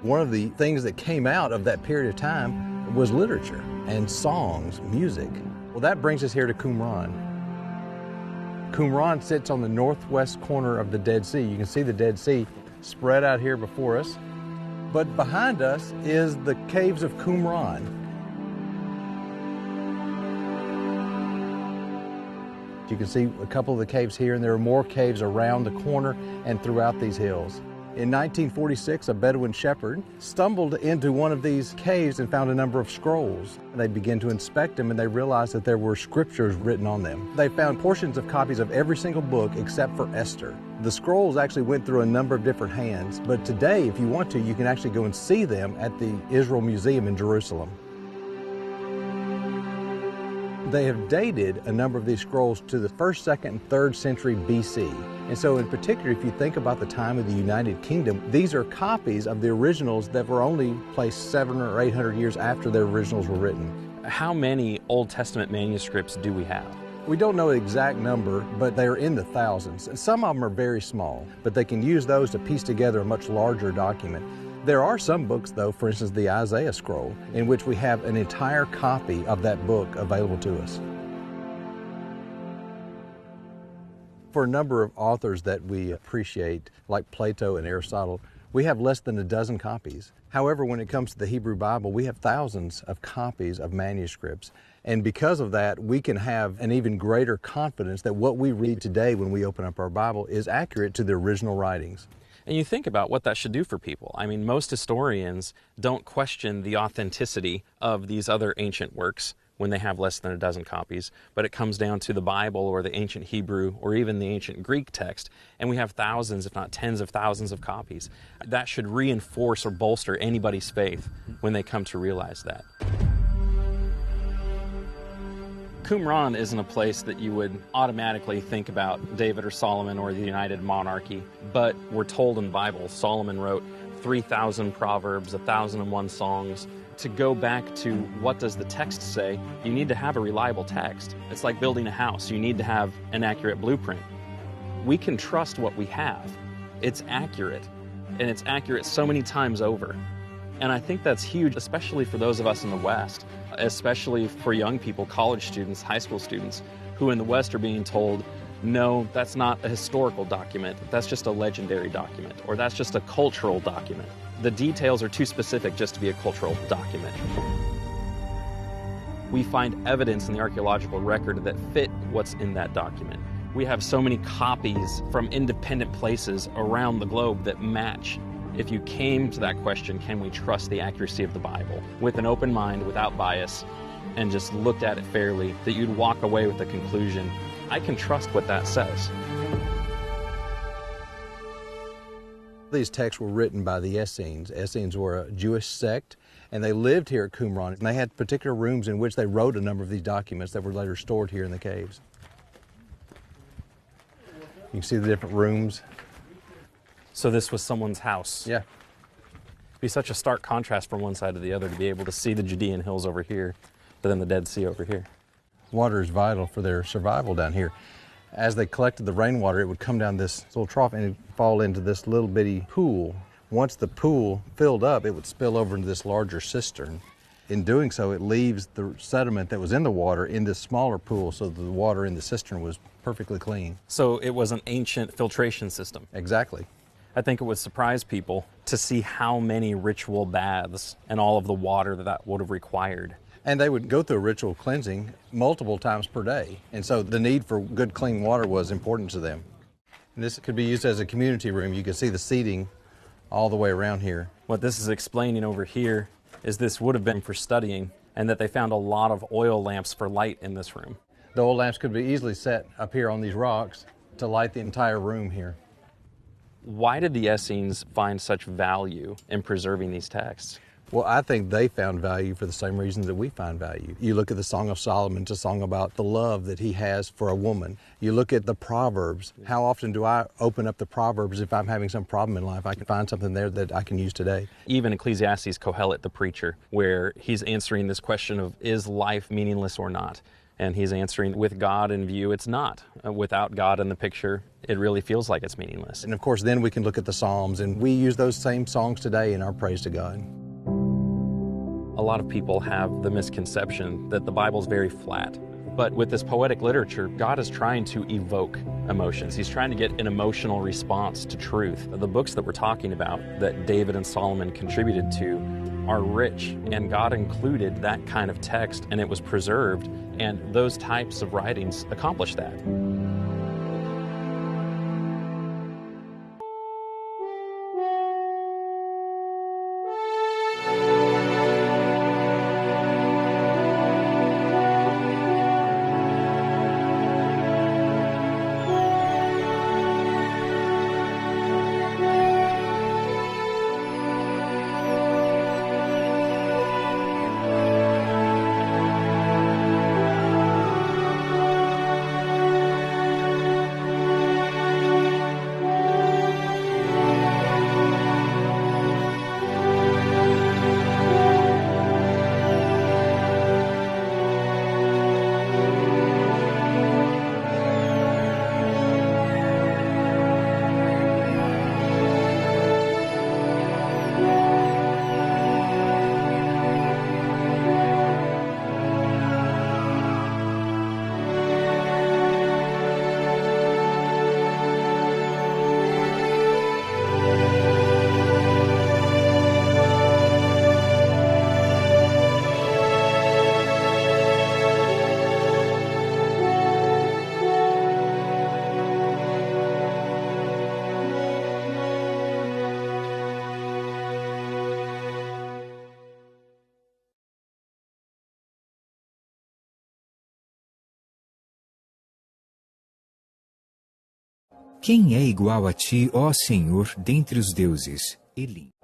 One of the things that came out of that period of time was literature and songs, music. Well, that brings us here to Qumran. Qumran sits on the northwest corner of the Dead Sea. You can see the Dead Sea spread out here before us. But behind us is the caves of Qumran. You can see a couple of the caves here, and there are more caves around the corner and throughout these hills. In 1946, a Bedouin shepherd stumbled into one of these caves and found a number of scrolls. They began to inspect them, and they realized that there were scriptures written on them. They found portions of copies of every single book except for Esther. The scrolls actually went through a number of different hands, but today, if you want to, you can actually go and see them at the Israel Museum in Jerusalem. They have dated a number of these scrolls to the 1st, 2nd, and 3rd century BC. And so in particular, if you think about the time of the United Kingdom, these are copies of the originals that were only placed 700 or 800 years after their originals were written. How many Old Testament manuscripts do we have? We don't know the exact number, but they're in the thousands. Some of them are very small, but they can use those to piece together a much larger document. There are some books, though, for instance, the Isaiah scroll, in which we have an entire copy of that book available to us. For a number of authors that we appreciate, like Plato and Aristotle, we have less than a dozen copies. However, when it comes to the Hebrew Bible, we have thousands of copies of manuscripts. And because of that, we can have an even greater confidence that what we read today when we open up our Bible is accurate to the original writings. And you think about what that should do for people. I mean, most historians don't question the authenticity of these other ancient works when they have less than a dozen copies, but it comes down to the Bible or the ancient Hebrew or even the ancient Greek text, and we have thousands, if not tens of thousands of copies. That should reinforce or bolster anybody's faith when they come to realize that. Qumran isn't a place that you would automatically think about David or Solomon or the United Monarchy, but we're told in the Bible Solomon wrote 3,000 proverbs, 1,001 songs. To go back to what does the text say, you need to have a reliable text. It's like building a house. You need to have an accurate blueprint. We can trust what we have. It's accurate, and it's accurate so many times over. And I think that's huge, especially for those of us in the West, especially for young people, college students, high school students, who in the West are being told, no, that's not a historical document, that's just a legendary document, or that's just a cultural document. The details are too specific just to be a cultural document. We find evidence in the archaeological record that fit what's in that document. We have so many copies from independent places around the globe that match. If you came to that question, can we trust the accuracy of the Bible, with an open mind, without bias, and just looked at it fairly, that you'd walk away with the conclusion, I can trust what that says. These texts were written by the Essenes. Essenes were a Jewish sect, and they lived here at Qumran. And they had particular rooms in which they wrote a number of these documents that were later stored here in the caves. You can see the different rooms. So this was someone's house. Yeah. It'd be such a stark contrast from one side to the other to be able to see the Judean hills over here, but then the Dead Sea over here. Water is vital for their survival down here. As they collected the rainwater, it would come down this little trough and it'd fall into this little bitty pool. Once the pool filled up, it would spill over into this larger cistern. In doing so, it leaves the sediment that was in the water in this smaller pool, so the water in the cistern was perfectly clean. So it was an ancient filtration system. Exactly. I think it would surprise people to see how many ritual baths and all of the water that would have required. And they would go through a ritual cleansing multiple times per day. And so the need for good, clean water was important to them. And this could be used as a community room. You can see the seating all the way around here. What this is explaining over here is this would have been for studying, and that they found a lot of oil lamps for light in this room. The oil lamps could be easily set up here on these rocks to light the entire room here. Why did the Essenes find such value in preserving these texts? Well, I think they found value for the same reasons that we find value. You look at the Song of Solomon, it's a song about the love that he has for a woman. You look at the Proverbs. How often do I open up the Proverbs if I'm having some problem in life? I can find something there that I can use today. Even Ecclesiastes, Kohelet, the preacher, where he's answering this question of, is life meaningless or not? And he's answering, with God in view, it's not. Without God in the picture, it really feels like it's meaningless. And of course, then we can look at the Psalms, and we use those same songs today in our praise to God. A lot of people have the misconception that the Bible's very flat. But with this poetic literature, God is trying to evoke emotions. He's trying to get an emotional response to truth. The books that we're talking about that David and Solomon contributed to are rich, and God included that kind of text, and it was preserved, and those types of writings accomplish that. Quem é igual a ti, ó Senhor, dentre os deuses? Eli.